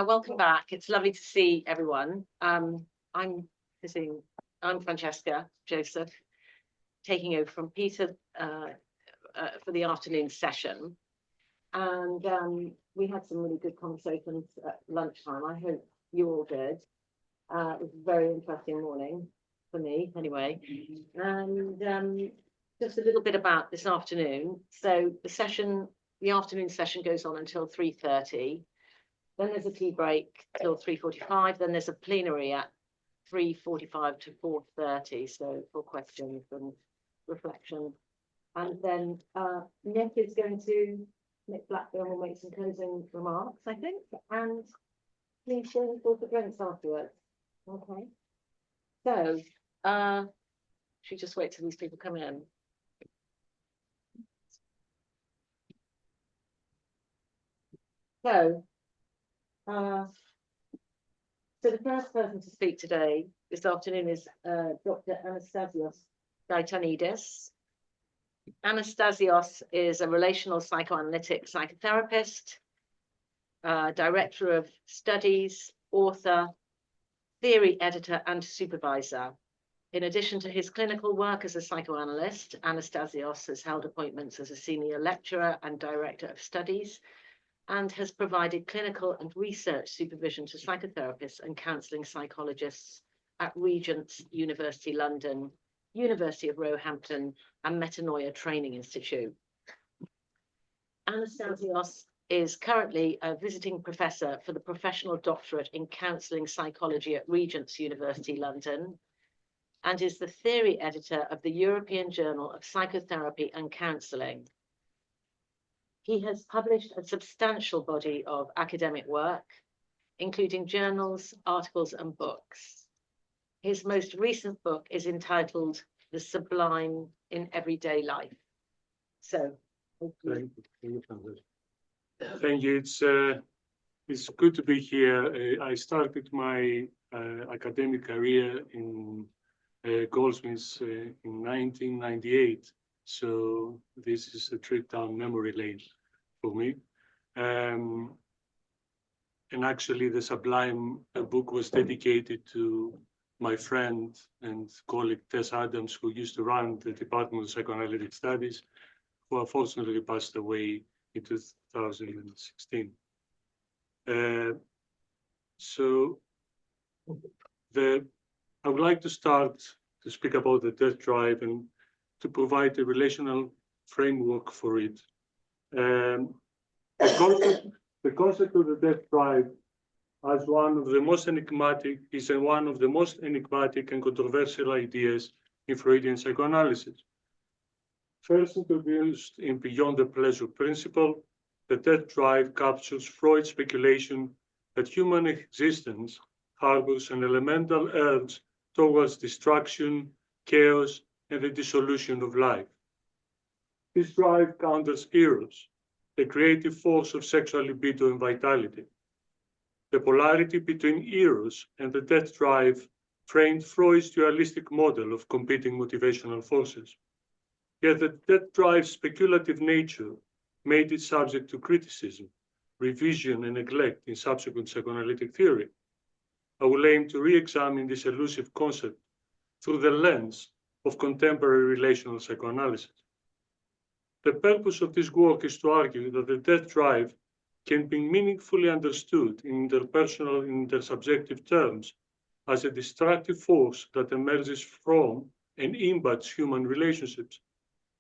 Welcome back. It's lovely to see everyone. I'm Francesca Joseph, taking over from Peter for the afternoon session. And we had some really good conversations at lunchtime. I hope you all did. It was a very interesting morning for me, anyway. And just a little bit about this afternoon. So the afternoon session goes on until 3:30. Then there's a tea break till 3:45. Then there's a plenary at 3:45 to 4:30. So for questions and reflection. And then Nick Blackburn will make some closing remarks, I think. And please share your thoughts and drinks afterwards. Okay. So should we just wait till these people come in? So the first person to speak this afternoon is Dr. Anastasios Gaitanidis. Anastasios is a relational psychoanalytic psychotherapist, director of studies, author, theory editor, and supervisor. In addition to his clinical work as a psychoanalyst, Anastasios has held appointments as a senior lecturer and director of studies, and has provided clinical and research supervision to psychotherapists and counselling psychologists at Regent's University London, University of Roehampton, and Metanoia Training Institute. Anastasios is currently a visiting professor for the Professional Doctorate in Counselling Psychology at Regent's University London, and is the theory editor of the European Journal of Psychotherapy and Counselling. He has published a substantial body of academic work, including journals, articles, and books. His most recent book is entitled The Sublime in Everyday Life. So, thank you. It's good to be here. I started my academic career in Goldsmiths in 1998. So this is a trip down memory lane for me. And actually the Sublime book was dedicated to my friend and colleague Tess Adams, who used to run the Department of Psychoanalytic Studies, who unfortunately passed away in 2016. I would like to start to speak about the death drive and to provide a relational framework for it. The concept of the death drive as one of the most enigmatic and controversial ideas in Freudian psychoanalysis. First introduced in Beyond the Pleasure Principle, the death drive captures Freud's speculation that human existence harbors an elemental urge towards destruction, chaos, and the dissolution of life. This drive counters Eros, the creative force of sexual libido and vitality. The polarity between Eros and the death drive framed Freud's dualistic model of competing motivational forces. Yet the death drive's speculative nature made it subject to criticism, revision, and neglect in subsequent psychoanalytic theory. I will aim to re-examine this elusive concept through the lens of contemporary relational psychoanalysis. The purpose of this work is to argue that the death drive can be meaningfully understood in interpersonal and intersubjective terms as a destructive force that emerges from and embeds human relationships.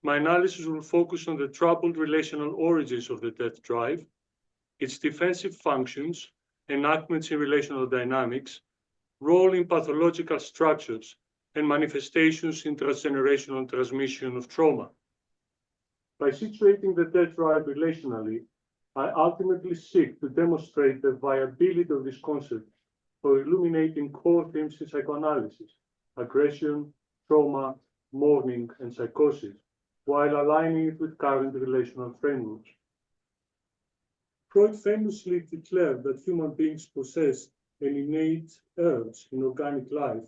My analysis will focus on the troubled relational origins of the death drive, its defensive functions, enactments in relational dynamics, role in pathological structures, and manifestations in transgenerational transmission of trauma. By situating the death drive relationally, I ultimately seek to demonstrate the viability of this concept for illuminating core themes in psychoanalysis, aggression, trauma, mourning, and psychosis, while aligning it with current relational frameworks. Freud famously declared that human beings possess an innate urge in organic life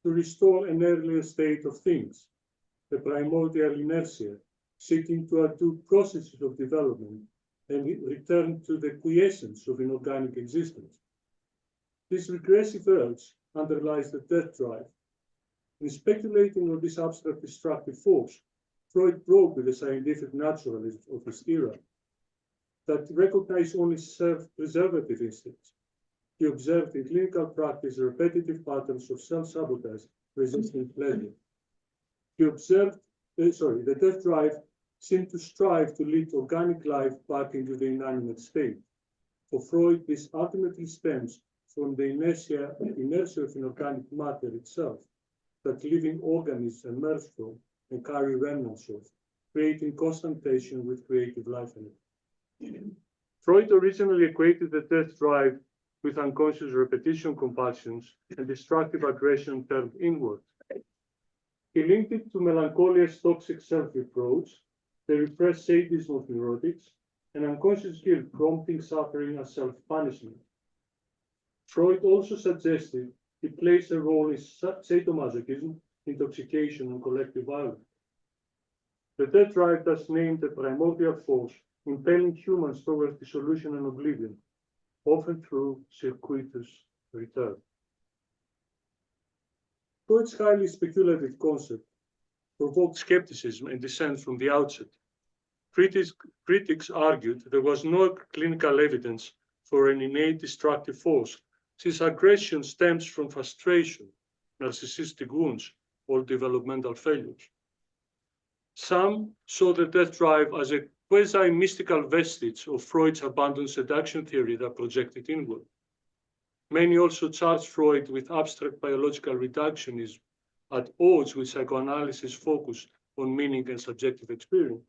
to restore an earlier state of things, the primordial inertia, seeking to undo processes of development and return to the quiescence of inorganic existence. This regressive urge underlies the death drive. In speculating on this abstract destructive force, Freud broke with the scientific naturalism of his era that recognized only self-preservative instincts. He observed in clinical practice repetitive patterns of self-sabotage resisting pleasure. He observed, the death drive seemed to strive to lead organic life back into the inanimate state. For Freud, this ultimately stems from the inertia of inorganic matter itself, that living organisms emerge from and carry remnants of, creating constant tension with creative life energy. Freud originally equated the death drive with unconscious repetition compulsions and destructive aggression turned inward. He linked it to melancholia's toxic self-reproach, the repressed sadism of neurotics, and unconscious guilt prompting suffering as self-punishment. Freud also suggested he plays a role in sadomasochism, intoxication, and collective violence. The death drive thus named a primordial force impelling humans towards dissolution and oblivion, often through circuitous return. Freud's highly speculative concept provoked skepticism and dissent from the outset. Critics argued there was no clinical evidence for an innate destructive force, since aggression stems from frustration, narcissistic wounds, or developmental failures. Some saw the death drive as a quasi-mystical vestige of Freud's abandoned seduction theory that projected inward. Many also charged Freud with abstract biological reductionism at odds with psychoanalysis' focus on meaning and subjective experience.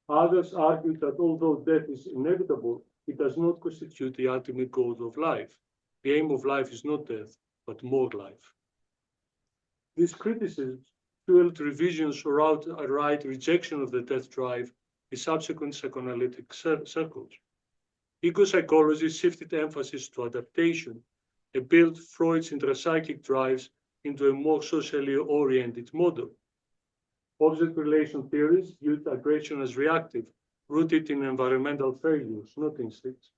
Others argued that although death is inevitable, it does not constitute the ultimate goal of life. The aim of life is not death, but more life. These criticisms fueled revisions or outright rejection of the death drive in subsequent psychoanalytic circles. Ego-psychology shifted emphasis to adaptation and built Freud's intrapsychic drives into a more socially oriented model. Object relation theories viewed aggression as reactive, rooted in environmental failures, not instincts.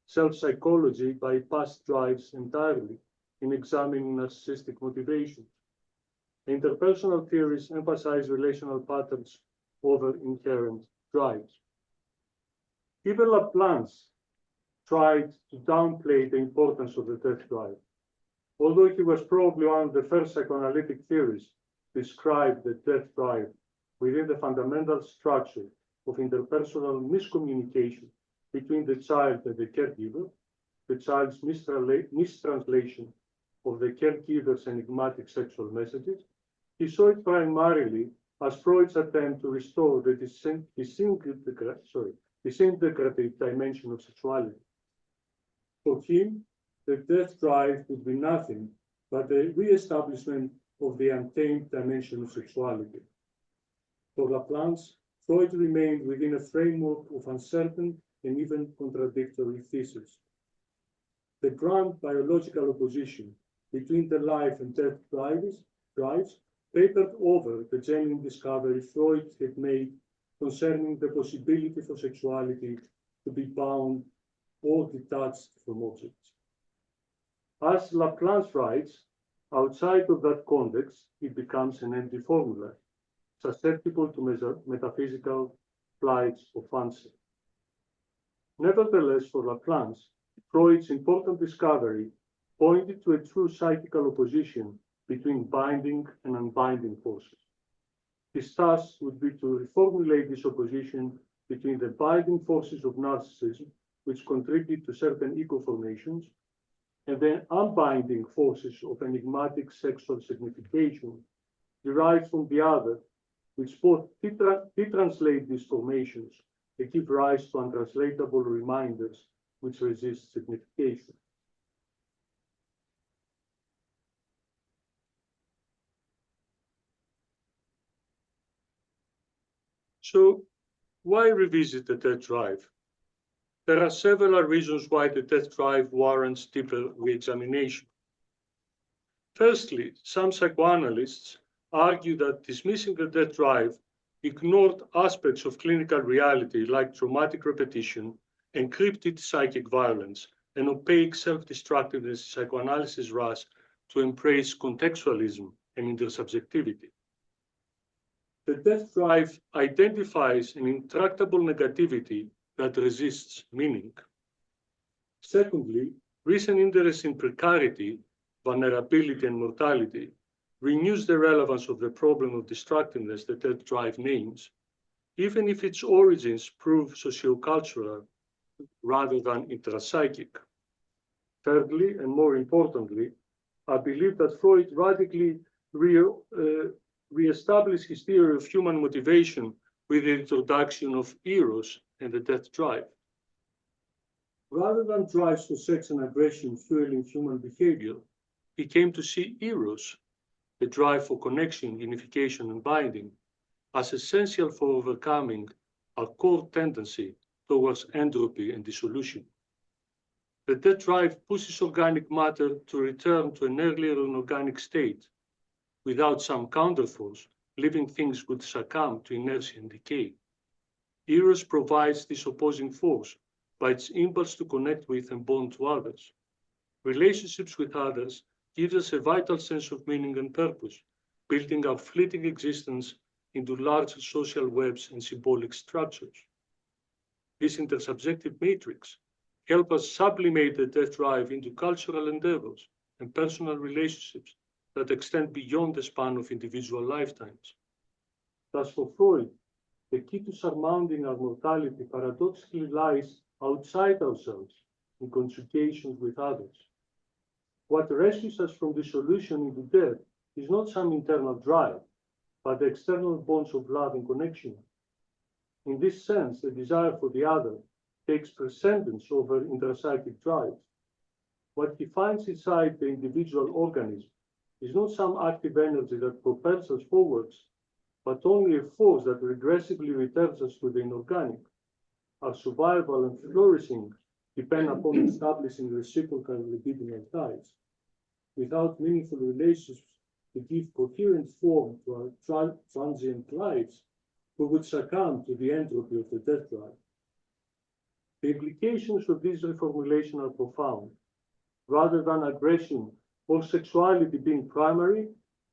Self-psychology bypassed drives entirely in examining narcissistic motivations. Interpersonal theories emphasize relational patterns over inherent drives. Even Laplace tried to downplay the importance of the death drive. Although he was probably one of the first psychoanalytic theorists to describe the death drive within the fundamental structure of interpersonal miscommunication between the child and the caregiver, the child's mistranslation of the caregiver's enigmatic sexual messages, he saw it primarily as Freud's attempt to restore the disintegrative dimension of sexuality. For him, the death drive would be nothing but the re-establishment of the untamed dimension of sexuality. For Laplace, Freud remained within a framework of uncertain and even contradictory theses. The grand biological opposition between the life and death drives papered over the genuine discovery Freud had made concerning the possibility for sexuality to be bound or detached from objects. As Laplace writes, outside of that context, it becomes an empty formula, susceptible to metaphysical flights of fancy. Nevertheless, for Laplace, Freud's important discovery pointed to a true psychical opposition between binding and unbinding forces. His task would be to reformulate this opposition between the binding forces of narcissism, which contribute to certain ego formations, and the unbinding forces of enigmatic sexual signification derived from the other, which both detranslate these formations and give rise to untranslatable reminders which resist signification. So, why revisit the death drive? There are several reasons why the death drive warrants deeper re-examination. Firstly, some psychoanalysts argue that dismissing the death drive ignored aspects of clinical reality like traumatic repetition, encrypted psychic violence, and opaque self-destructiveness in psychoanalysis rush to embrace contextualism and intersubjectivity. The death drive identifies an intractable negativity that resists meaning. Secondly, recent interest in precarity, vulnerability, and mortality renews the relevance of the problem of destructiveness the death drive names, even if its origins prove sociocultural rather than intrapsychic. Thirdly, and more importantly, I believe that Freud radically re-established his theory of human motivation with the introduction of Eros and the death drive. Rather than drives for sex and aggression fueling human behavior, he came to see Eros, the drive for connection, unification, and binding, as essential for overcoming our core tendency towards entropy and dissolution. The death drive pushes organic matter to return to an earlier inorganic state. Without some counterforce, living things would succumb to inertia and decay. Eros provides this opposing force by its impulse to connect with and bond to others. Relationships with others gives us a vital sense of meaning and purpose, building our fleeting existence into larger social webs and symbolic structures. This intersubjective matrix helps us sublimate the death drive into cultural endeavors and personal relationships that extend beyond the span of individual lifetimes. Thus, for Freud, the key to surmounting our mortality paradoxically lies outside ourselves in conjugations with others. What rescues us from dissolution into death is not some internal drive, but the external bonds of love and connection. In this sense, the desire for the other takes precedence over intrapsychic drives. What he finds inside the individual organism is not some active energy that propels us forwards, but only a force that regressively returns us to the inorganic. Our survival and flourishing depend upon establishing reciprocal libidinal ties. Without meaningful relationships to give coherent form to our transient lives, we would succumb to the entropy of the death drive. The implications of this reformulation are profound. Rather than aggression or sexuality being primary,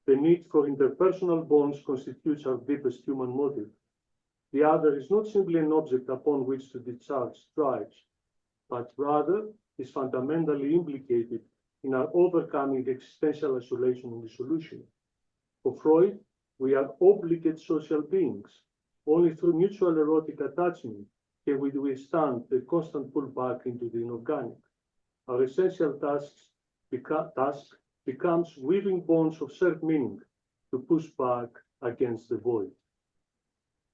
the need for interpersonal bonds constitutes our deepest human motive. The other is not simply an object upon which to discharge drives, but rather is fundamentally implicated in our overcoming existential isolation and dissolution. For Freud, we are obligate social beings. Only through mutual erotic attachment can we withstand the constant pullback into the inorganic. Our essential task becomes weaving bonds of shared meaning to push back against the void.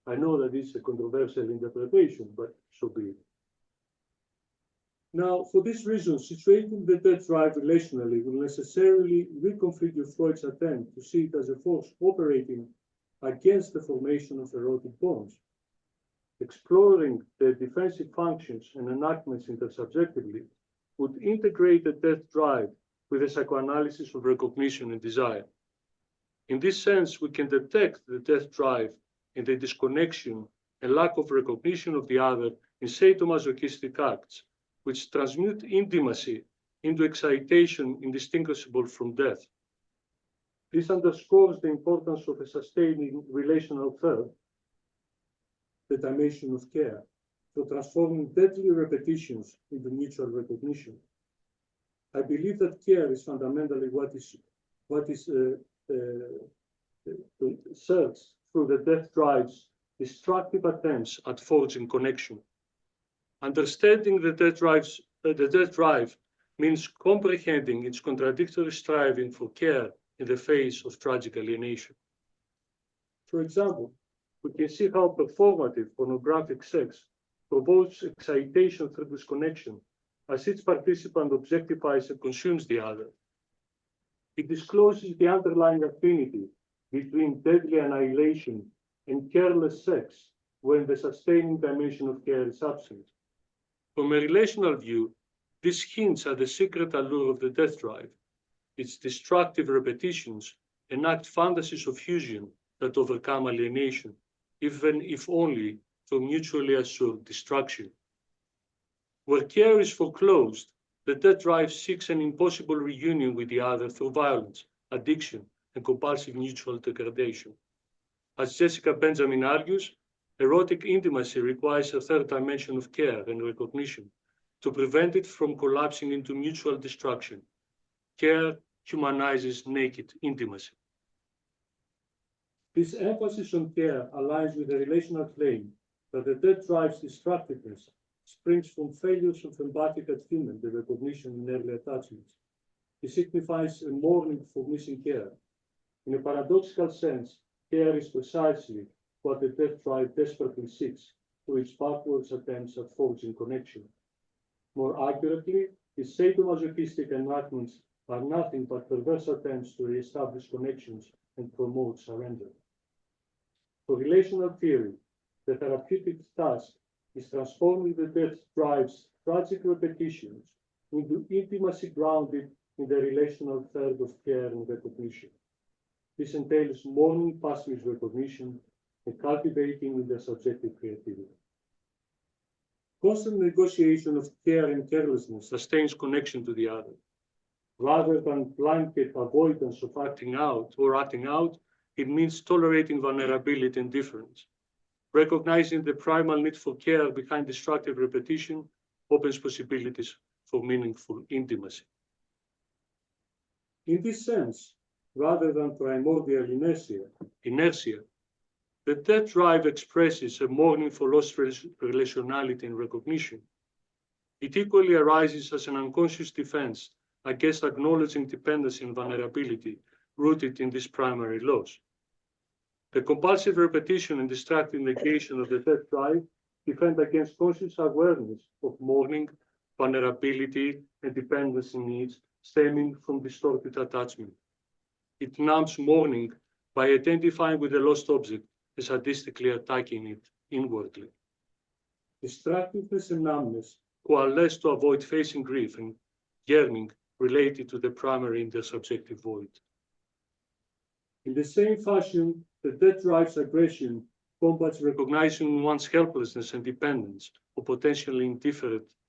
I know that this is a controversial interpretation, but so be it. Now, for this reason, situating the death drive relationally will necessarily reconfigure Freud's attempt to see it as a force operating against the formation of erotic bonds. Exploring the defensive functions and enactments intersubjectively would integrate the death drive with a psychoanalysis of recognition and desire. In this sense, we can detect the death drive in the disconnection and lack of recognition of the other in sadomasochistic acts, which transmute intimacy into excitation indistinguishable from death. This underscores the importance of a sustaining relational third, the dimension of care, for transforming deadly repetitions into mutual recognition. I believe that care is fundamentally what is searched through the death drive's destructive attempts at forging connection. Understanding the death drive means comprehending its contradictory striving for care in the face of tragic alienation. For example, we can see how performative pornographic sex provokes excitation through disconnection, as each participant objectifies and consumes the other. It discloses the underlying affinity between deadly annihilation and careless sex when the sustaining dimension of care is absent. From a relational view, this hints at the secret allure of the death drive. Its destructive repetitions enact fantasies of fusion that overcome alienation, even if only through mutually assured destruction. Where care is foreclosed, the death drive seeks an impossible reunion with the other through violence, addiction, and compulsive mutual degradation. As Jessica Benjamin argues, erotic intimacy requires a third dimension of care and recognition to prevent it from collapsing into mutual destruction. Care humanizes naked intimacy. This emphasis on care aligns with the relational claim that the death drive's destructiveness springs from failures of empathic attunement and recognition in early attachments. It signifies a mourning for missing care. In a paradoxical sense, care is precisely what the death drive desperately seeks through its backwards attempts at forging connection. More accurately, its sadomasochistic enactments are nothing but perverse attempts to re-establish connections and promote surrender. For relational theory, the therapeutic task is transforming the death drive's tragic repetitions into intimacy grounded in the relational third of care and recognition. This entails mourning past misrecognition and cultivating intersubjective creativity. Constant negotiation of care and carelessness sustains connection to the other. Rather than blanket avoidance of acting out, it means tolerating vulnerability and difference. Recognizing the primal need for care behind destructive repetition opens possibilities for meaningful intimacy. In this sense, rather than primordial inertia, the death drive expresses a mourning for lost relationality and recognition. It equally arises as an unconscious defense against acknowledging dependency and vulnerability rooted in this primary loss. The compulsive repetition and destructive negation of the death drive defend against conscious awareness of mourning, vulnerability, and dependency needs stemming from distorted attachment. It numbs mourning by identifying with the lost object and sadistically attacking it inwardly. Destructiveness and numbness coalesce to avoid facing grief and yearning related to the primary intersubjective void. In the same fashion, the death drive's aggression combats recognizing one's helplessness and dependence or potentially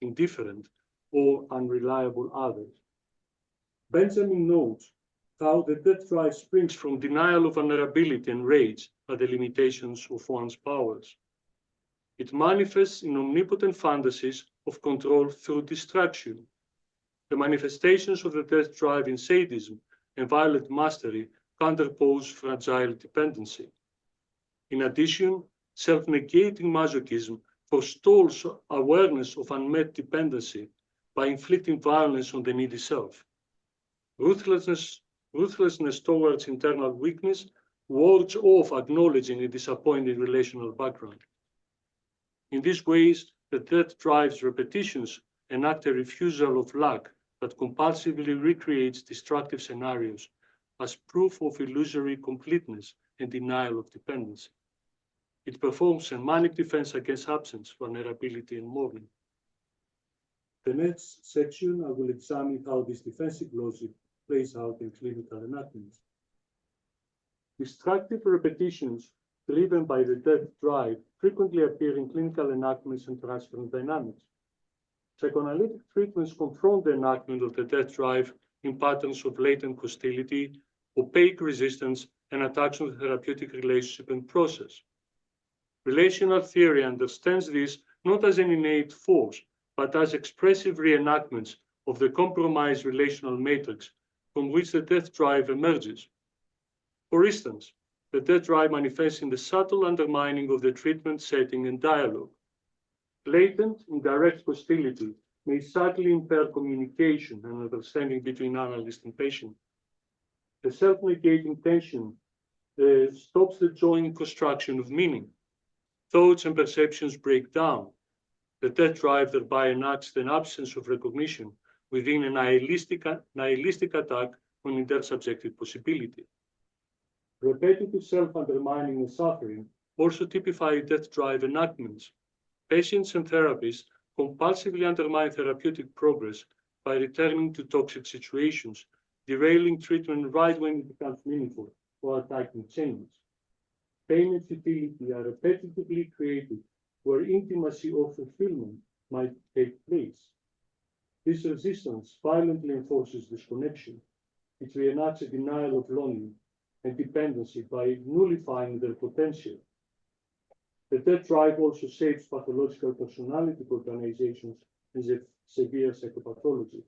indifferent or unreliable others. Benjamin notes how the death drive springs from denial of vulnerability and rage at the limitations of one's powers. It manifests in omnipotent fantasies of control through distraction. The manifestations of the death drive in sadism and violent mastery counterpose fragile dependency. In addition, self-negating masochism forestalls awareness of unmet dependency by inflicting violence on the needy self. Ruthlessness towards internal weakness wards off acknowledging a disappointing relational background. In these ways, the death drive's repetitions enact a refusal of lack that compulsively recreates destructive scenarios as proof of illusory completeness and denial of dependency. It performs a manic defense against absence, vulnerability, and mourning. The next section, I will examine how this defensive logic plays out in clinical enactments. Destructive repetitions driven by the death drive frequently appear in clinical enactments and transference dynamics. Psychoanalytic treatments confront the enactment of the death drive in patterns of latent hostility, opaque resistance, and attacks on the therapeutic relationship and process. Relational theory understands this not as an innate force, but as expressive reenactments of the compromised relational matrix from which the death drive emerges. For instance, the death drive manifests in the subtle undermining of the treatment setting and dialogue. Latent, indirect hostility may subtly impair communication and understanding between analyst and patient. The self-negating tension stops the joint construction of meaning. Thoughts and perceptions break down. The death drive thereby enacts an absence of recognition within a nihilistic attack on intersubjective possibility. Repetitive self-undermining and suffering also typify death drive enactments. Patients and therapists compulsively undermine therapeutic progress by returning to toxic situations, derailing treatment right when it becomes meaningful or attacking change. pain and futility are repetitively created where intimacy or fulfillment might take place. This resistance violently enforces disconnection. It reenacts a denial of longing and dependency by nullifying their potential. The death drive also shapes pathological personality organizations as a severe psychopathology.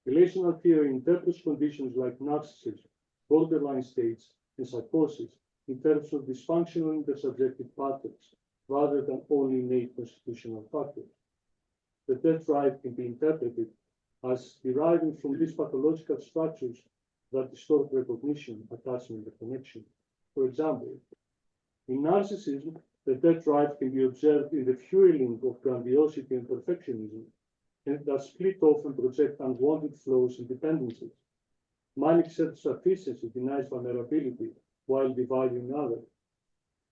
Relational theory interprets conditions like narcissism, borderline states, and psychosis in terms of dysfunctional intersubjective patterns, rather than only innate constitutional factors. The death drive can be interpreted as deriving from these pathological structures that distort recognition, attachment, and connection. For example, in narcissism, the death drive can be observed in the fueling of grandiosity and perfectionism, and that split off and project unwanted flows and dependencies. Manic self-sufficiency denies vulnerability while dividing others.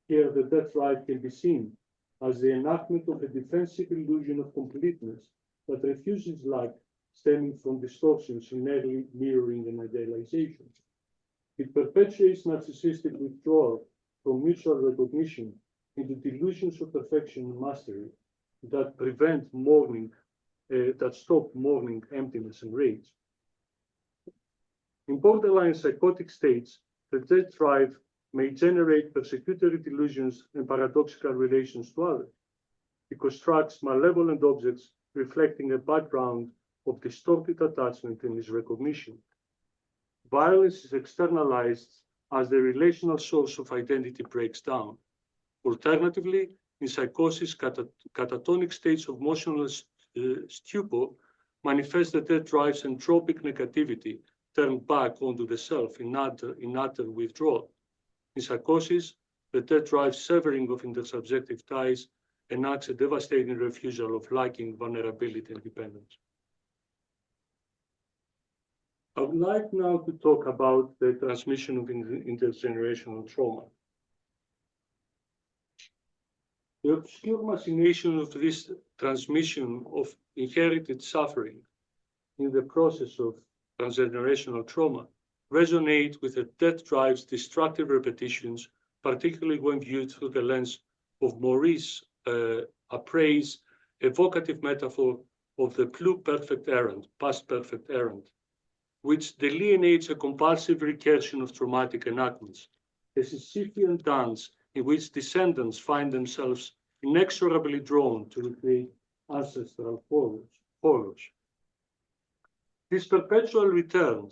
Here, the death drive can be seen as the enactment of a defensive illusion of completeness that refuses lack stemming from distortions in early mirroring and idealization. It perpetuates narcissistic withdrawal from mutual recognition into delusions of perfection and mastery that prevent mourning, that stop mourning, emptiness, and rage. In borderline psychotic states, the death drive may generate persecutory delusions and paradoxical relations to others. It constructs malevolent objects reflecting a background of distorted attachment and misrecognition. Violence is externalized as the relational source of identity breaks down. Alternatively, in psychosis, catatonic states of emotional stupor manifest the death drive's entropic negativity turned back onto the self in utter withdrawal. In psychosis, the death drive's severing of intersubjective ties enacts a devastating refusal of liking, vulnerability, and dependence. I would like now to talk about the transmission of intergenerational trauma. The obscure machination of this transmission of inherited suffering in the process of transgenerational trauma resonate with the death drive's destructive repetitions, particularly when viewed through the lens of Maurice Apres' evocative metaphor of the pluperfect errand, past perfect errand, which delineates a compulsive recursion of traumatic enactments, a Sisyphean dance in which descendants find themselves inexorably drawn to recreate ancestral horrors. This perpetual return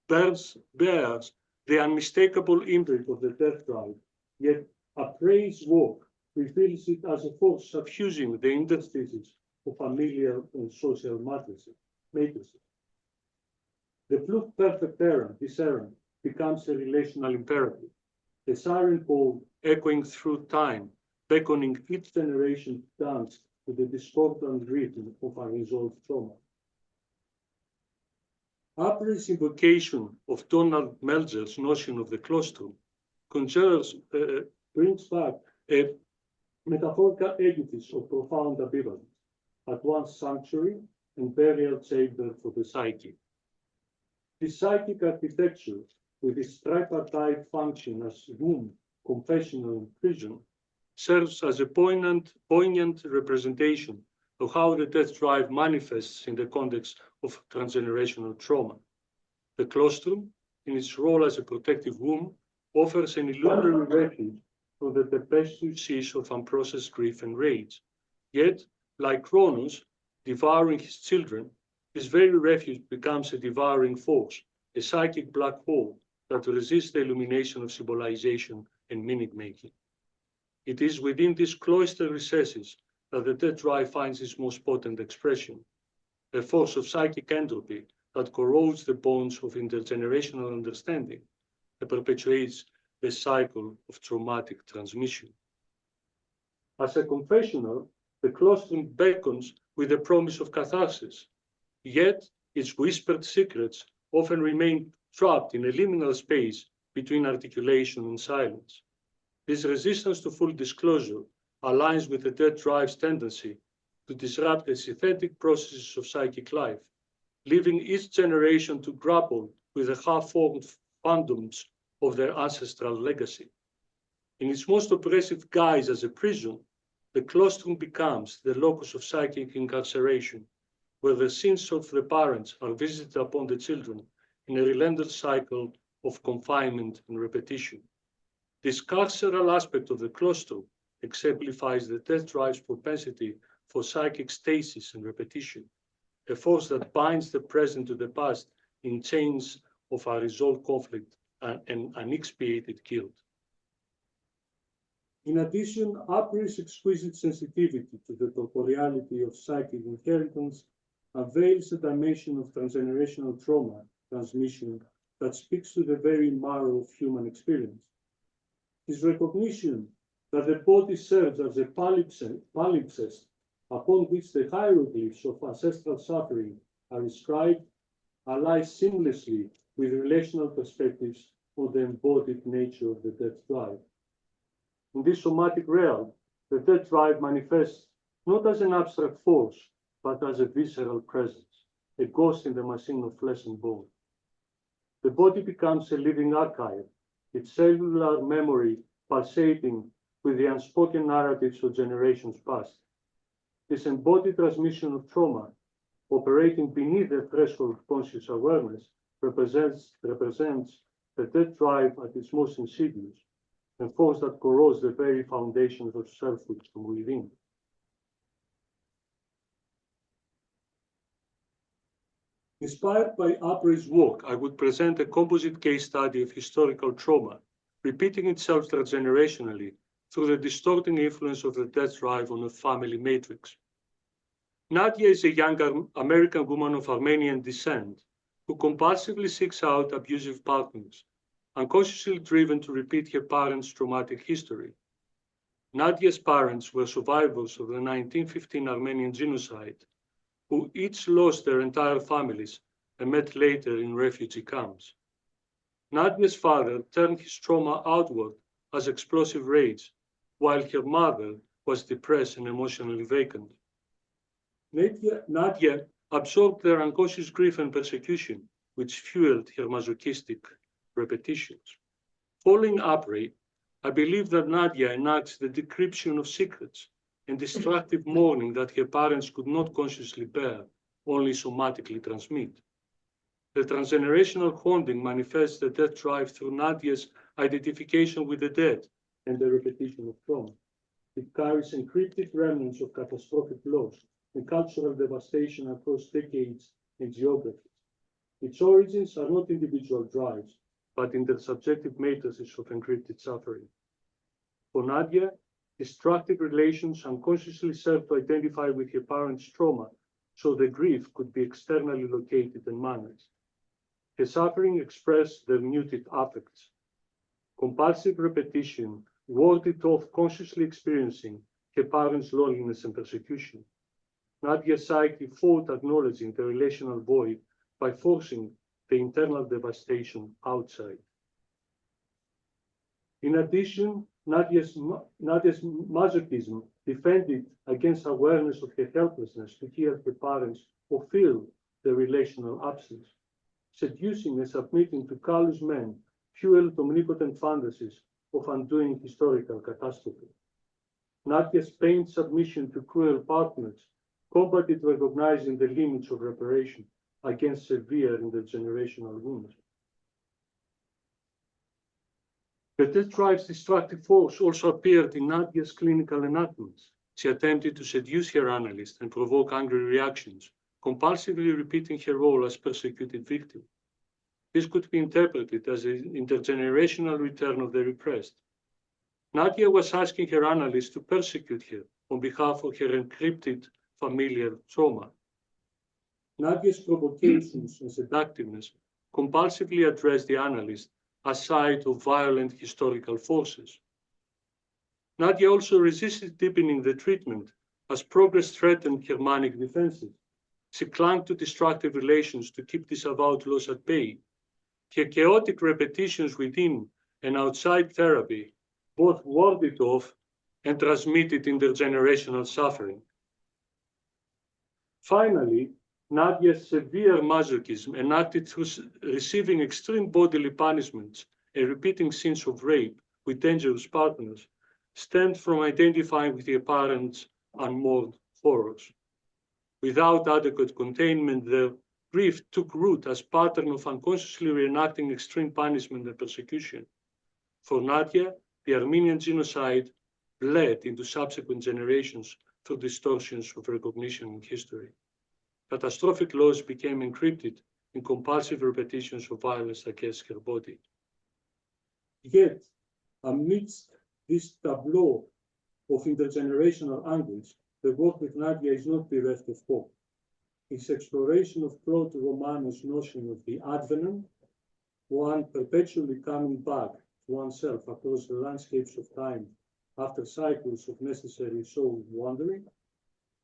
bears the unmistakable imprint of the death drive, yet Apres' work reveals it as a force suffusing the interstices of familiar and social matrices. The pluperfect errand, this errand, becomes a relational imperative, a siren call echoing through time, beckoning each generation to dance to the discordant rhythm of unresolved trauma. Apres' invocation of Donald Melzer's notion of the claustrum brings back a metaphorical edifice of profound ambivalence, at once sanctuary and burial chamber for the psyche. This psychic architecture, with its tripartite function as womb, confessional, and prison, serves as a poignant representation of how the death drive manifests in the context of transgenerational trauma. The claustrum, in its role as a protective womb, offers an illusory refuge from the tempestuous seas of unprocessed grief and rage. Yet, like Kronos, devouring his children, this very refuge becomes a devouring force, a psychic black hole that resists the illumination of symbolization and meaning-making. It is within these cloistered recesses that the death drive finds its most potent expression, a force of psychic entropy that corrodes the bonds of intergenerational understanding and perpetuates the cycle of traumatic transmission. As a confessional, the claustrum beckons with the promise of catharsis, yet its whispered secrets often remain trapped in a liminal space between articulation and silence. This resistance to full disclosure aligns with the death drive's tendency to disrupt the synthetic processes of psychic life, leaving each generation to grapple with the half-formed phantoms of their ancestral legacy. In its most oppressive guise as a prison, the claustrum becomes the locus of psychic incarceration, where the sins of the parents are visited upon the children in a relentless cycle of confinement and repetition. This carceral aspect of the claustrum exemplifies the death drive's propensity for psychic stasis and repetition, a force that binds the present to the past in chains of unresolved conflict and unexpiated guilt. In addition, April's exquisite sensitivity to the corporeality of psychic inheritance unveils a dimension of transgenerational trauma transmission that speaks to the very marrow of human experience. His recognition that the body serves as a palimpsest upon which the hieroglyphs of ancestral suffering are inscribed allies seamlessly with relational perspectives on the embodied nature of the death drive. In this somatic realm, the death drive manifests not as an abstract force, but as a visceral presence, a ghost in the machine of flesh and bone. The body becomes a living archive, its cellular memory pulsating with the unspoken narratives of generations past. This embodied transmission of trauma, operating beneath the threshold of conscious awareness, represents the death drive at its most insidious, and force that corrodes the very foundations of selfhood from within. Inspired by April's work, I would present a composite case study of historical trauma, repeating itself transgenerationally through the distorting influence of the death drive on a family matrix. Nadia is a young American woman of Armenian descent who compulsively seeks out abusive partners, unconsciously driven to repeat her parents' traumatic history. Nadia's parents were survivors of the 1915 Armenian genocide, who each lost their entire families and met later in refugee camps. Nadia's father turned his trauma outward as explosive rage, while her mother was depressed and emotionally vacant. Nadia absorbed their unconscious grief and persecution, which fueled her masochistic repetitions. Following April, I believe that Nadia enacts the decryption of secrets and destructive mourning that her parents could not consciously bear, only somatically transmit. The transgenerational haunting manifests the death drive through Nadia's identification with the dead and the repetition of trauma. It carries encrypted remnants of catastrophic loss and cultural devastation across decades and geographies. Its origins are not individual drives, but intersubjective matrices of encrypted suffering. For Nadia, destructive relations unconsciously serve to identify with her parents' trauma, so the grief could be externally located and managed. Her suffering expressed their muted affects. Compulsive repetition warded off consciously experiencing her parents' loneliness and persecution. Nadia's psyche fought acknowledging the relational void by forcing the internal devastation outside. In addition, Nadia's masochism defended against awareness of her helplessness to hear her parents or feel the relational absence. Seducing and submitting to callous men fueled omnipotent fantasies of undoing historical catastrophe. Nadia's pained submission to cruel partners combated recognizing the limits of reparation against severe intergenerational wounds. The death drive's destructive force also appeared in Nadia's clinical enactments. She attempted to seduce her analyst and provoke angry reactions, compulsively repeating her role as persecuted victim. This could be interpreted as an intergenerational return of the repressed. Nadia was asking her analyst to persecute her on behalf of her encrypted familial trauma. Nadia's provocations and seductiveness compulsively addressed the analyst as site of violent historical forces. Nadia also resisted deepening the treatment as progress threatened her manic defenses. She clung to destructive relations to keep disavowed loss at bay. Her chaotic repetitions within and outside therapy both warded off and transmitted intergenerational suffering. Finally, Nadia's severe masochism enacted through receiving extreme bodily punishments and repeating scenes of rape with dangerous partners stemmed from identifying with the apparent unmourned horrors. Without adequate containment, their grief took root as pattern of unconsciously reenacting extreme punishment and persecution. For Nadia, the Armenian genocide bled into subsequent generations through distortions of recognition in history. Catastrophic loss became encrypted in compulsive repetitions of violence against her body. Yet, amidst this tableau of intergenerational anguish, the work with Nadia is not bereft of hope. His exploration of Claude Romano's notion of the advenant, one perpetually coming back to oneself across the landscapes of time after cycles of necessary soul wandering,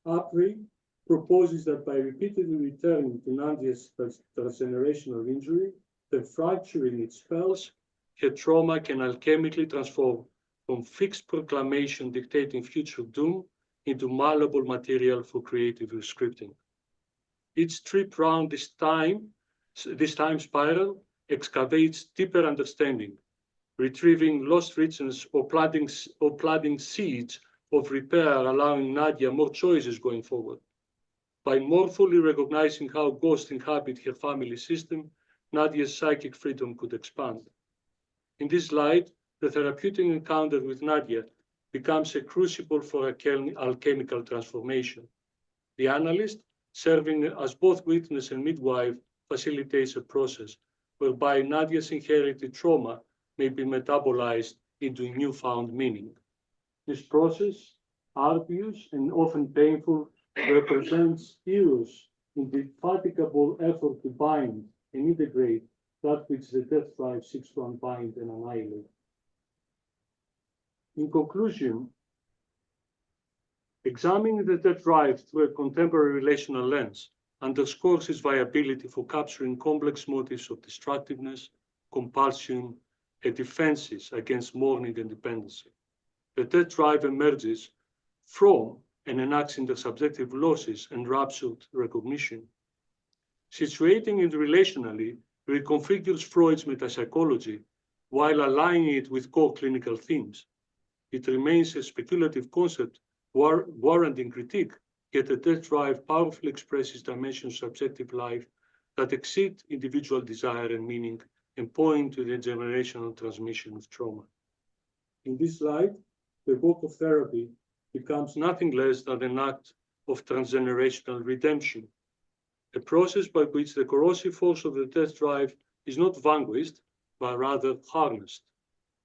Apri proposes that by repeatedly returning to Nadia's transgenerational injury, then fracturing its spells, her trauma can alchemically transform from fixed proclamation dictating future doom into malleable material for creative rescripting. Each trip round this time spiral excavates deeper understanding, retrieving lost richness or planting seeds of repair, allowing Nadia more choices going forward. By more fully recognizing how ghosts inhabit her family system, Nadia's psychic freedom could expand. In this light, the therapeutic encounter with Nadia becomes a crucible for alchemical transformation. The analyst, serving as both witness and midwife, facilitates a process whereby Nadia's inherited trauma may be metabolized into newfound meaning. This process, arduous and often painful, represents Eros' indefatigable effort to bind and integrate that which the death drive seeks to unbind and annihilate. In conclusion, examining the death drive through a contemporary relational lens underscores its viability for capturing complex motives of destructiveness, compulsion, and defenses against mourning and dependency. The death drive emerges from and enacts intersubjective losses and ruptured recognition. Situating it relationally reconfigures Freud's metapsychology while aligning it with core clinical themes. It remains a speculative concept warranting critique, yet the death drive powerfully expresses dimensions of subjective life that exceed individual desire and meaning and point to the generational transmission of trauma. In this light, the work of therapy becomes nothing less than an act of transgenerational redemption, a process by which the corrosive force of the death drive is not vanquished, but rather harnessed,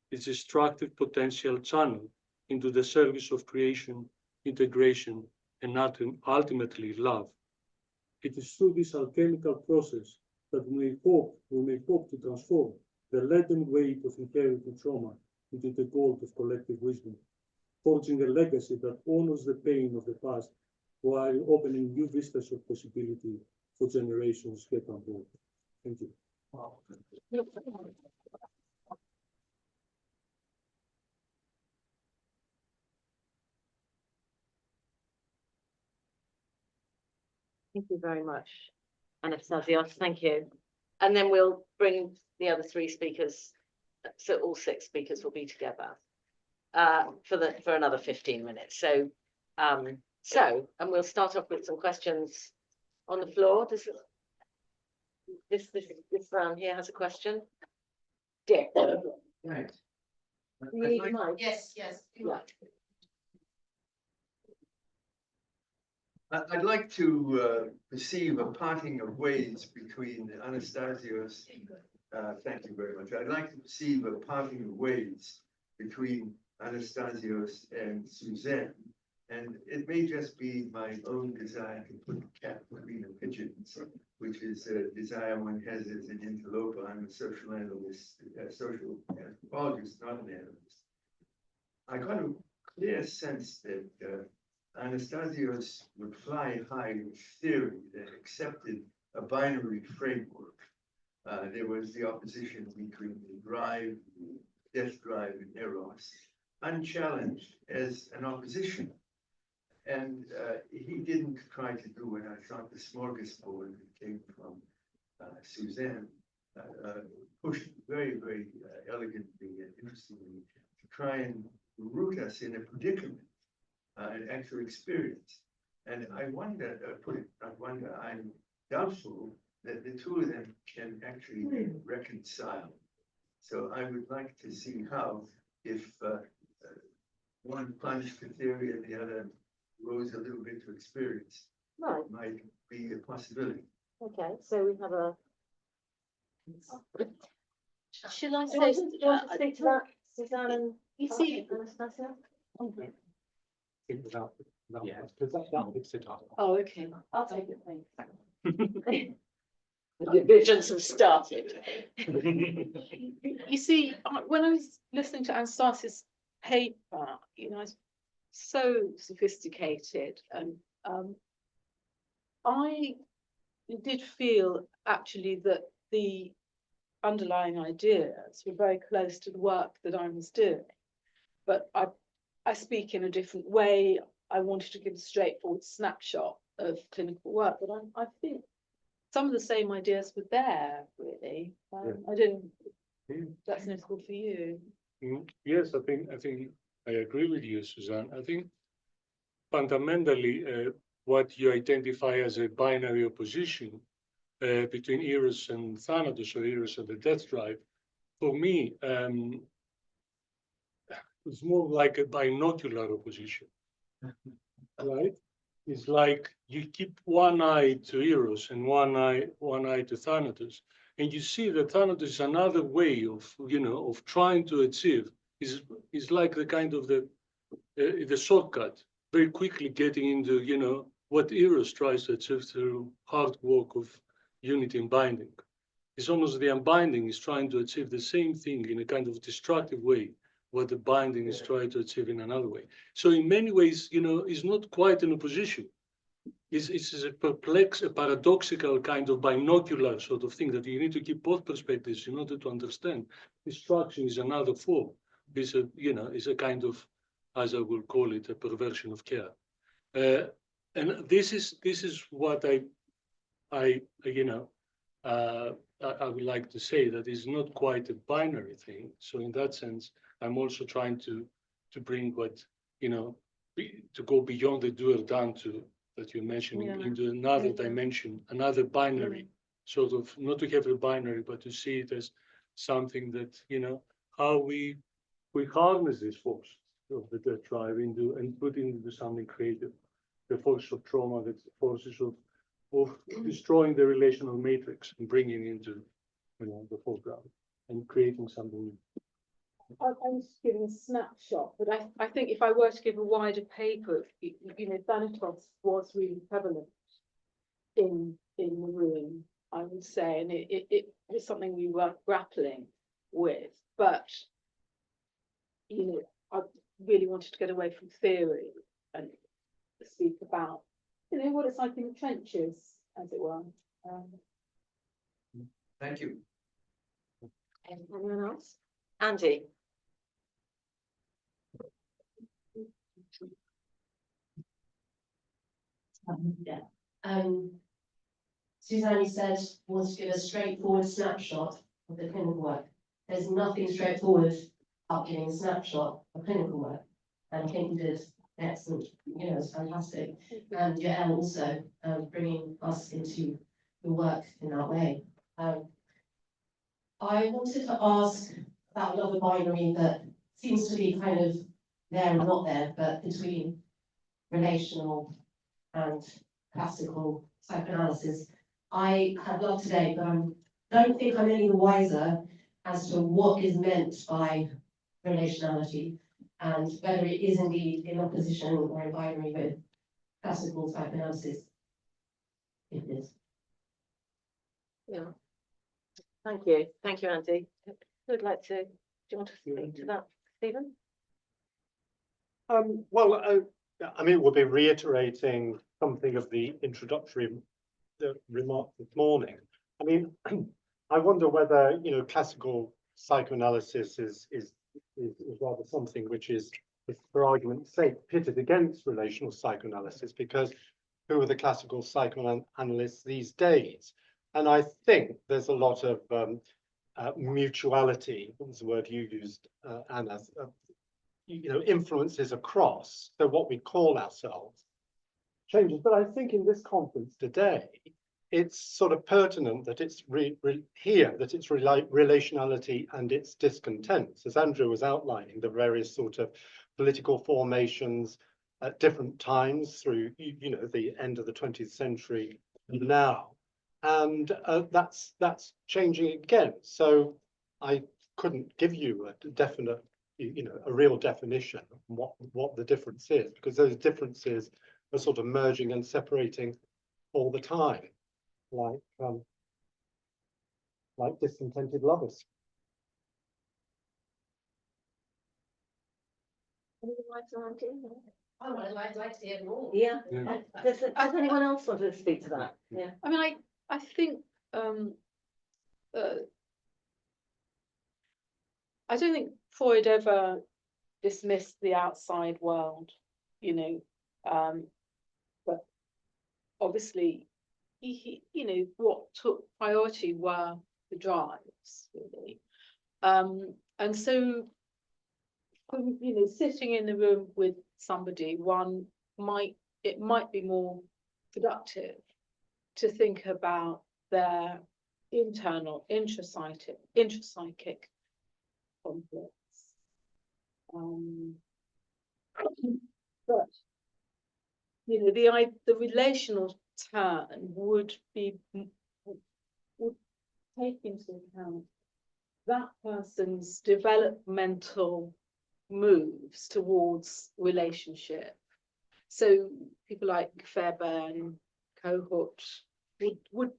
its destructive potential channeled into the service of creation, integration, and ultimately love. It is through this alchemical process that we may hope to transform the leaden weight of inherited trauma into the gold of collective wisdom, forging a legacy that honors the pain of the past while opening new vistas of possibility for generations yet unborn. Thank you. Wow. Thank you very much, Anastasios. Thank you. And then we'll bring the other three speakers, so all six speakers will be together for another 15 minutes. So, and we'll start off with some questions on the floor. This round here has a question. Dick. Right. Yes. Yeah. I'd like to perceive a parting of ways between Anastasios. Thank you very much. I'd like to perceive a parting of ways between Anastasios and Suzanne. And it may just be my own desire to put the cat between the pigeons, which is a desire one has as an interloper. I'm a social analyst, a social anthropologist, not an analyst. I got a clear sense that Anastasios would fly high with theory that accepted a binary framework. There was the opposition between the drive, the death drive, and Eros, unchallenged as an opposition. And he didn't try to do what I thought the smorgasbord that came from Suzanne pushed very, very elegantly and interestingly try and root us in a predicament, an actual experience. And I wonder, I'm doubtful that the two of them can actually be reconciled. So I would like to see how, if one plunged to theory and the other rose a little bit to experience, Right, might be a possibility. okay, so we have a. Shall I Do you want say? to speak to that, Suzanne and You see, Anastasia? Think without, because that picks it up. oh, okay. I'll take it, thanks. The divisions have started. You see, when I was listening to Anastasia's paper, you know, I was so sophisticated, and I did feel actually that the underlying ideas were very close to the work that I was doing, but I speak in a different way. I wanted to give a straightforward snapshot of clinical work, but I think some of the same ideas were there, really. I don't, that's notable for you. Yes, I think I agree with you, Suzanne. I think fundamentally what you identify as a binary opposition between Eros and Thanatos, or Eros and the death drive, for me, it's more like a binocular opposition, right? It's like you keep one eye to Eros and one eye to Thanatos, and you see that Thanatos is another way of, of trying to achieve. Is like the kind of the shortcut, very quickly getting into, what Eros tries to achieve through hard work of unity and binding. It's almost the unbinding is trying to achieve the same thing in a kind of destructive way, what the binding is trying to achieve in another way. So in many ways, it's not quite an opposition. It's a paradoxical kind of binocular sort of thing that you need to keep both perspectives in order to understand. Destruction is another form. It's a kind of, as I will call it, a perversion of care. And this is what I would like to say, that is not quite a binary thing. So in that sense, I'm also trying to bring what, to go beyond the do or done to that you mentioned into another dimension, another binary, sort of not to have a binary, but to see it as something that, how we harness this force of the death drive into and put into something creative. The force of trauma, the forces of destroying the relational matrix and bringing into the foreground and creating something new. I'm just giving a snapshot, but I think if I were to give a wider paper, Thanatos was really prevalent in the room, I would say, and it was something we were grappling with. But I really wanted to get away from theory and speak about what it's like in the trenches, as it were. Thank you. Anyone else? Andy? Suzanne said wants to give a straightforward snapshot of the clinical work. There's nothing straightforward about giving a snapshot of clinical work. And I think you did excellent, it's fantastic. And Yael also bringing us into the work in that way. I wanted to ask about another binary that seems to be kind of there and not there, but between relational and classical psychoanalysis. I have loved today, but I don't think I'm any the wiser as to what is meant by relationality and whether it is indeed in opposition or in binary with classical psychoanalysis. It is. Yeah. Thank you, Andy. Who would like to? Do you want to speak to that, Stephen? Well, I mean, we'll be reiterating something of the introductory remark this morning. I mean, I wonder whether classical psychoanalysis is rather something which is, for argument's sake, pitted against relational psychoanalysis, because who are the classical psychoanalysts these days? And I think there's a lot of mutuality, was the word you used, Anna, influences across, so what we call ourselves changes. But I think in this conference today, it's sort of pertinent that it's relationality and its discontents, as Andrew was outlining, the various sort of political formations at different times through, the end of the 20th century now. And that's changing again. So I couldn't give you a definite, a real definition of what the difference is, because those differences are sort of merging and separating all the time, like discontented lovers. Anyone like to add in? Oh, well, I'd like to hear more. Yeah. Yeah. Does anyone else want to speak to that? Yeah. I mean, I think I don't think Freud ever dismissed the outside world, but obviously he what took priority were the drives, really. And so sitting in the room with somebody, it might be more productive to think about their internal intrapsychic conflicts. But the relational turn would take into account that person's developmental moves towards relationship. So people like Fairbairn, Cohut would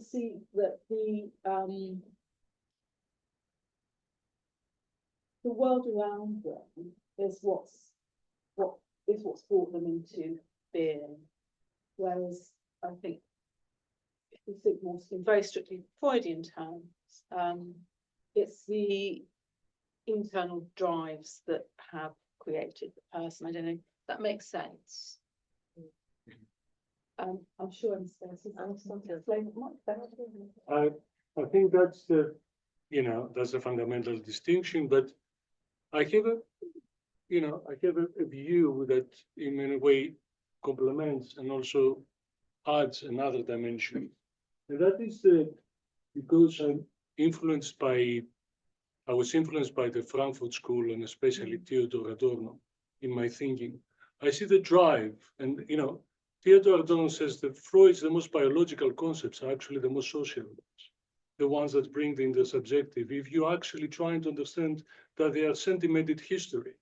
see that the world around them is what's brought them into being. Whereas I think if we think more in very strictly Freudian terms, it's the internal drives that have created the person. I don't know if that makes sense. I'm sure I'm supposed to explain it much better. I think that's that's a fundamental distinction, but I have a view that in many ways complements and also adds another dimension. And that is that because I was influenced by the Frankfurt School and especially Theodor Adorno in my thinking. I see the drive, and Theodor Adorno says that Freud's the most biological concepts are actually the most social ones, the ones that bring the intersubjective. If you're actually trying to understand that they are sentimented history,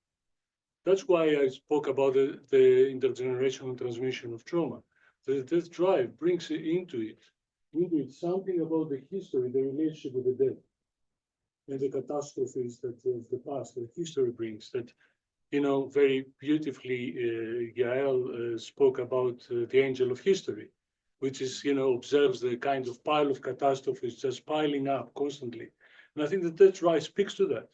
that's why I spoke about the intergenerational transmission of trauma. This drive brings into it something about the history, the relationship with the dead, and the catastrophes that the past, the history brings. That very beautifully, Yael spoke about the angel of history, which is, observes the kind of pile of catastrophes just piling up constantly. And I think that drive speaks to that.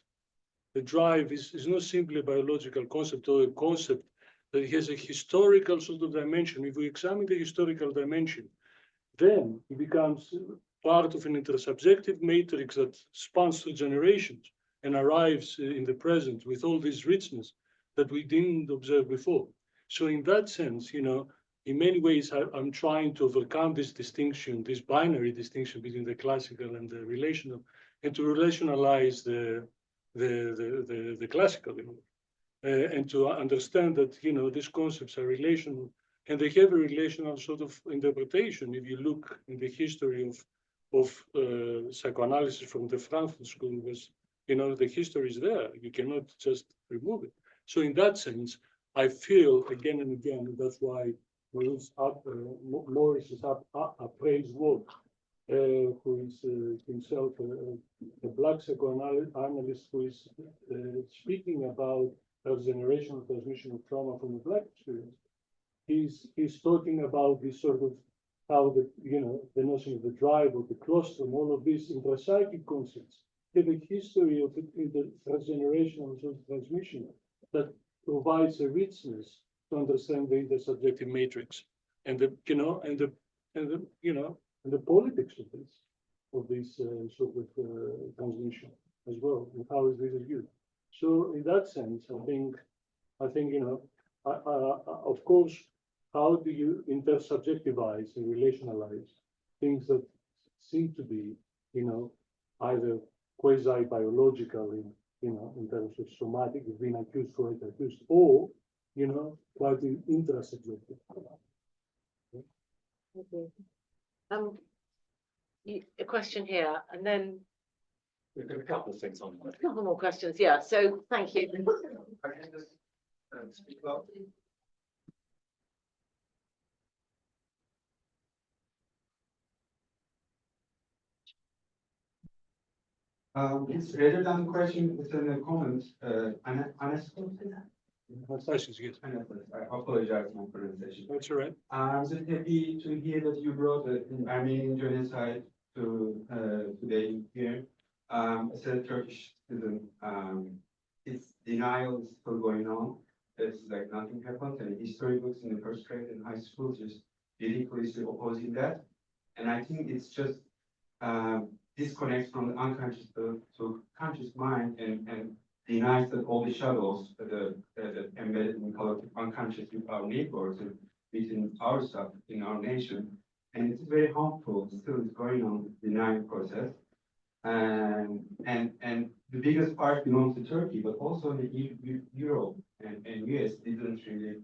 The drive is not simply a biological concept or a concept that has a historical sort of dimension. If we examine the historical dimension, then it becomes part of an intersubjective matrix that spans through generations and arrives in the present with all this richness that we didn't observe before. So in that sense, in many ways, I'm trying to overcome this distinction, this binary distinction between the classical and the relational, and to relationalize the classical, and to understand that, these concepts are relational and they have a relational sort of interpretation. If you look in the history of psychoanalysis from the Frankfurt School, the history is there. You cannot just remove it. So in that sense, I feel again and again, that's why Morris's appraised work, who is himself a black psychoanalyst who is speaking about generational transmission of trauma from the black experience. He's talking about this sort of how the notion of the drive or the claustrum, all of these intrapsychic concepts have a history of intergenerational sort of transmission that provides a richness to understand the intersubjective matrix and the politics of this sort of transmission as well, and how is this used. So in that sense, I think, you know, of course, how do you intersubjectivize and relationalize things that seem to be, you know, either quasi-biological in terms of somatic, being accused, Freud accused, or, you know, quite intrasubjective. Okay. A question here, and then We've got a couple of things on. a couple more questions. Yeah, so thank you. I can just speak up. It's rather than a question, it's a comment. Anastasis, yes. I apologize for my pronunciation. That's all right. I'm just happy to hear that you brought the Armenian genocide to today here. As a Turkish student, its denial is still going on. It's like nothing happened, and history books in the first grade and high school just ridiculously opposing that. And I think it's just disconnects from the unconscious to conscious mind and denies that all the shadows that embedded in collective unconscious with our neighbors and within ourselves in our nation. And it's very harmful, still is going on the denying process. And the biggest part belongs to Turkey, but also in Europe and US didn't really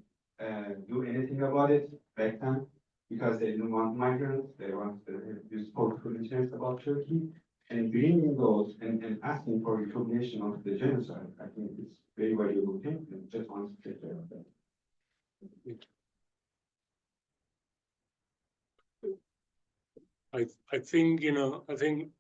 do anything about it back then because they didn't want migrants, they want to use political interest about Turkey. And bringing those and asking for recognition of the genocide, I think it's very valuable thing, and just want to take care of that. I think, you know, I think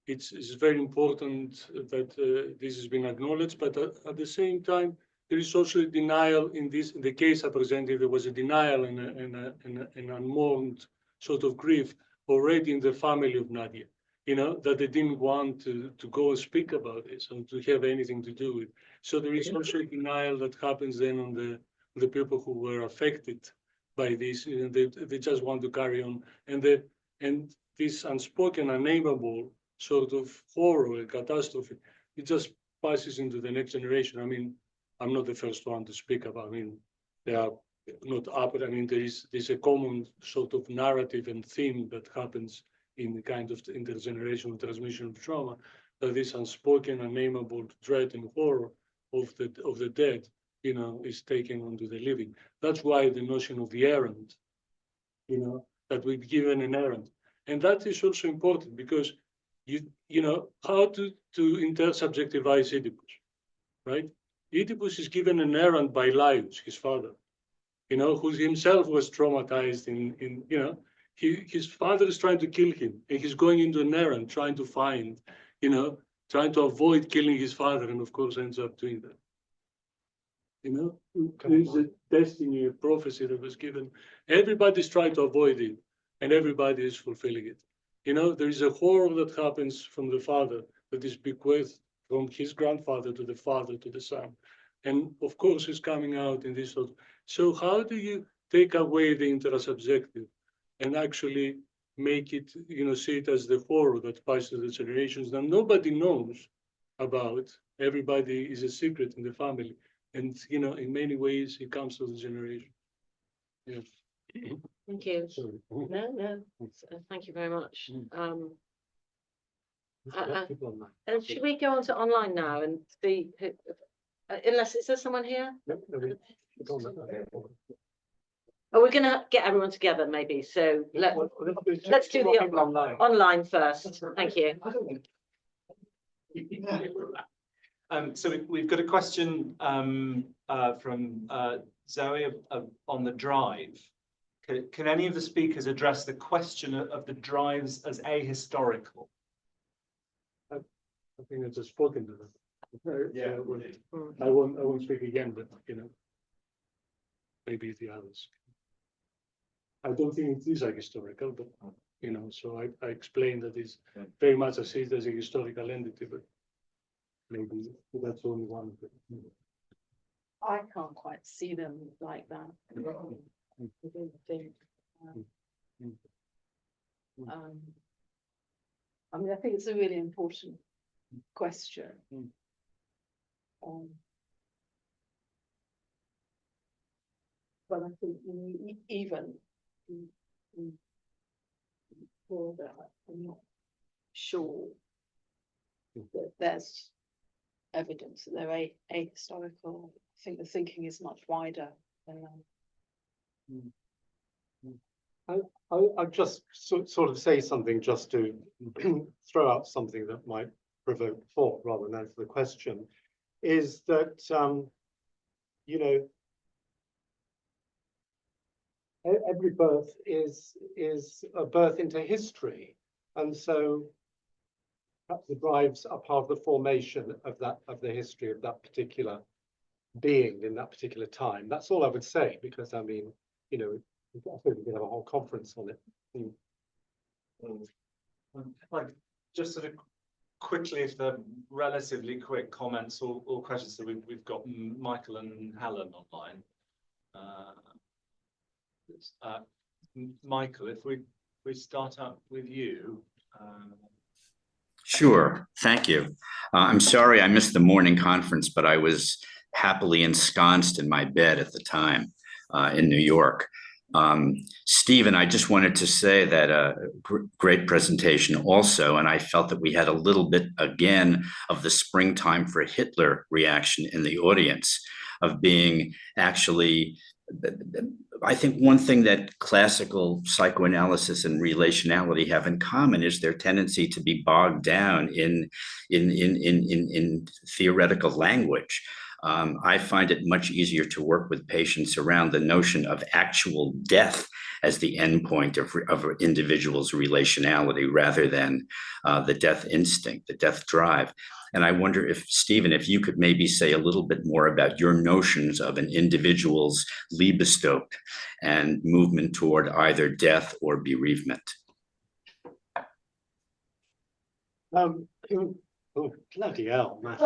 it's very important that this has been acknowledged, but at the same time, there is also a denial in the case I presented. There was a denial and an unmourned sort of grief already in the family of Nadia, you know, that they didn't want to go and speak about this and to have anything to do with. So there is also a denial that happens then on the people who were affected by this. You know, they just want to carry on, and this unspoken, unnameable sort of horror and catastrophe, it just passes into the next generation. I mean, I'm not the first one to speak about. I mean, they are not up. I mean, there's a common sort of narrative and theme that happens in the kind of intergenerational transmission of trauma, that this unspoken, unnameable dread and horror of the dead, you know, is taken onto the living. That's why the notion of the errand, you know, that we're given an errand, and that is also important because you know how to intersubjectivize Oedipus, right? Oedipus is given an errand by Laius, his father, you know, who himself was traumatized in you know, his father is trying to kill him, and he's going into an errand, trying to find, you know, trying to avoid killing his father, and of course ends up doing that. You know, there's a destiny, a prophecy that was given. Everybody's trying to avoid it, and everybody is fulfilling it. You know, there is a horror that happens from the father that is bequeathed from his grandfather to the father to the son. And of course, it's coming out in this sort of. So how do you take away the intersubjective and actually make it, you know, see it as the horror that passes through the generations that nobody knows about? Everybody is a secret in the family. And, you know, in many ways, it comes to the generation. Yeah. Thank you. Sorry. No. Thank you very much. People online. And should we go on to online now and see who, unless, is there someone here? Yep, Oh, we're gonna get everyone together maybe, so let's do the online first. Thank you. So we've got a question from Zoe on the drive. Can any of the speakers address the question of the drives as ahistorical? I think it's a spoken to them. Yeah. I won't speak again, but you know, maybe the others. I don't think it is a historical, but you know, so I explained that it's very much as it as a historical entity, but maybe that's only one of them. I can't quite see them like that. I don't think. I mean, I think it's a really important question. But I think even for that, I'm not sure that there's evidence that they're ahistorical. I think the thinking is much wider than I just sort of say something just to throw out something that might provoke thought rather than answer the question, is that, you know, every birth is a birth into history. And so perhaps the drives are part of the formation of the history of that particular being in that particular time. That's all I would say, because I mean, you know, I suppose we could have a whole conference on it. Like, just sort of quickly, if they're relatively quick comments or questions, so we've got Michael and Helen online. Michael, if we start up with you. Sure, thank you. I'm sorry I missed the morning conference, but I was happily ensconced in my bed at the time in New York. Stephen, I just wanted to say that great presentation also, and I felt that we had a little bit again of the springtime for Hitler reaction in the audience, of being actually, I think one thing that classical psychoanalysis and relationality have in common is their tendency to be bogged down in theoretical language. I find it much easier to work with patients around the notion of actual death as the endpoint of an individual's relationality rather than the death instinct, the death drive. And I wonder if, Stephen, if you could maybe say a little bit more about your notions of an individual's libido and movement toward either death or bereavement. Oh, bloody hell, man.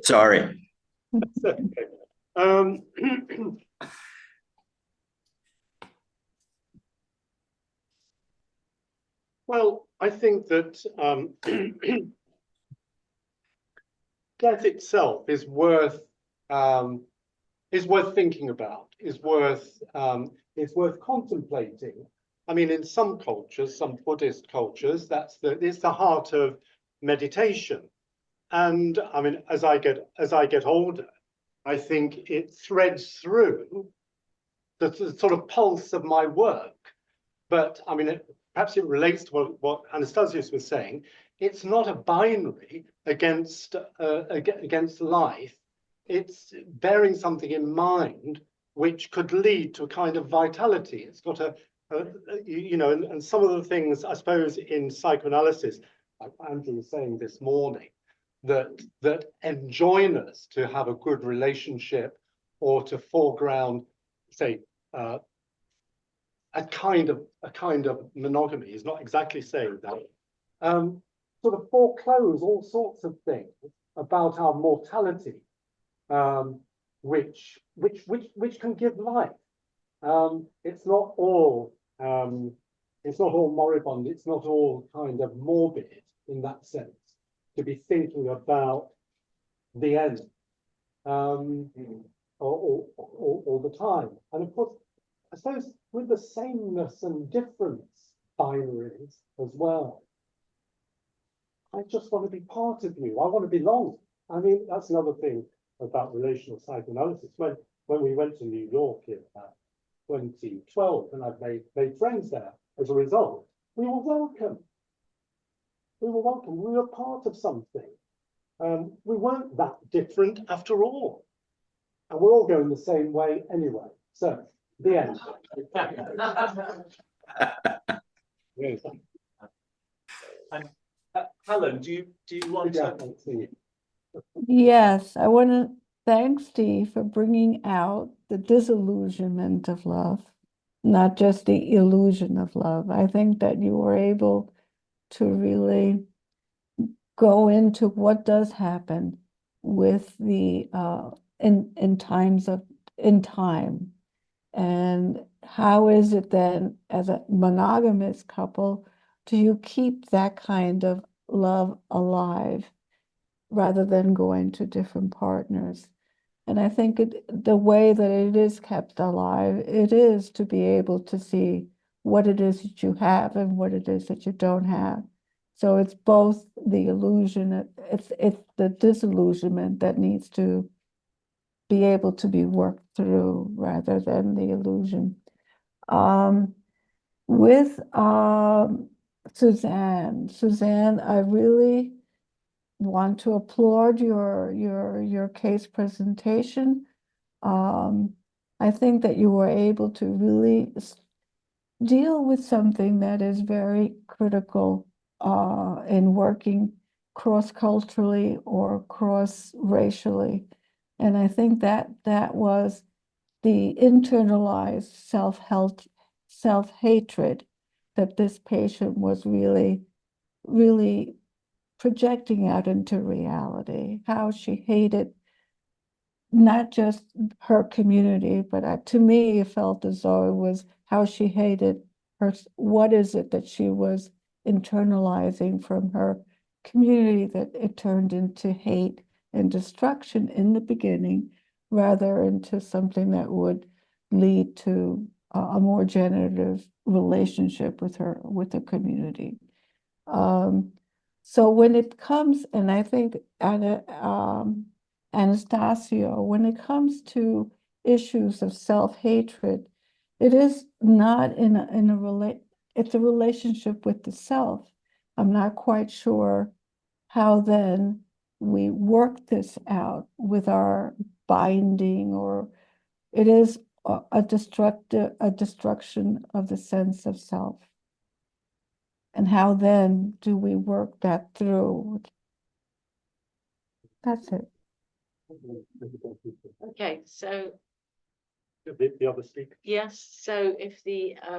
Sorry. Okay. Well, I think that death itself is worth thinking about, is worth contemplating. I mean, in some cultures, some Buddhist cultures, it's the heart of meditation. And I mean, as I get older, I think it threads through the sort of pulse of my work. But I mean, perhaps it relates to what Anastasius was saying. It's not a binary against life. It's bearing something in mind which could lead to a kind of vitality. It's got you know, and some of the things, I suppose, in psychoanalysis, like Andrew was saying this morning, that enjoin us to have a good relationship or to foreground, say, a kind of monogamy, is not exactly saying that, sort of foreclose all sorts of things about our mortality, which can give life. It's not all moribund. It's not all kind of morbid in that sense, to be thinking about the end all the time. And of course, I suppose with the sameness and difference binaries as well. I just want to be part of you. I want to belong. I mean, that's another thing about relational psychoanalysis. When we went to New York in 2012, and I've made friends there as a result, we were welcome. We were welcome. We were part of something. We weren't that different after all. And we're all going the same way anyway. So, the end. Yes. And Helen, do you want to? Yes, I want to thank Steve for bringing out the disillusionment of love, not just the illusion of love. I think that you were able to really go into what does happen with the in time, and how is it then, as a monogamous couple, do you keep that kind of love alive? rather than going to different partners. And I think the way that it is kept alive, it is to be able to see what it is that you have and what it is that you don't have. So it's both the illusion, it's the disillusionment that needs to be able to be worked through rather than the illusion. With Suzanne, I really want to applaud your case presentation. I think that you were able to really deal with something that is very critical in working cross-culturally or cross-racially. And I think that was the internalized self-hatred that this patient was really, really projecting out into reality, how she hated not just her community, but to me, it felt as though it was how she hated her. What is it that she was internalizing from her community that it turned into hate and destruction in the beginning, rather into something that would lead to a more generative relationship with the community. So when it comes, and I think Anastasio, when it comes to issues of self-hatred, it is not it's a relationship with the self. I'm not quite sure how then we work this out with our binding, or it is a destruction of the sense of self. And how then do we work that through? That's it. Okay, so The other speaker. yes, so if the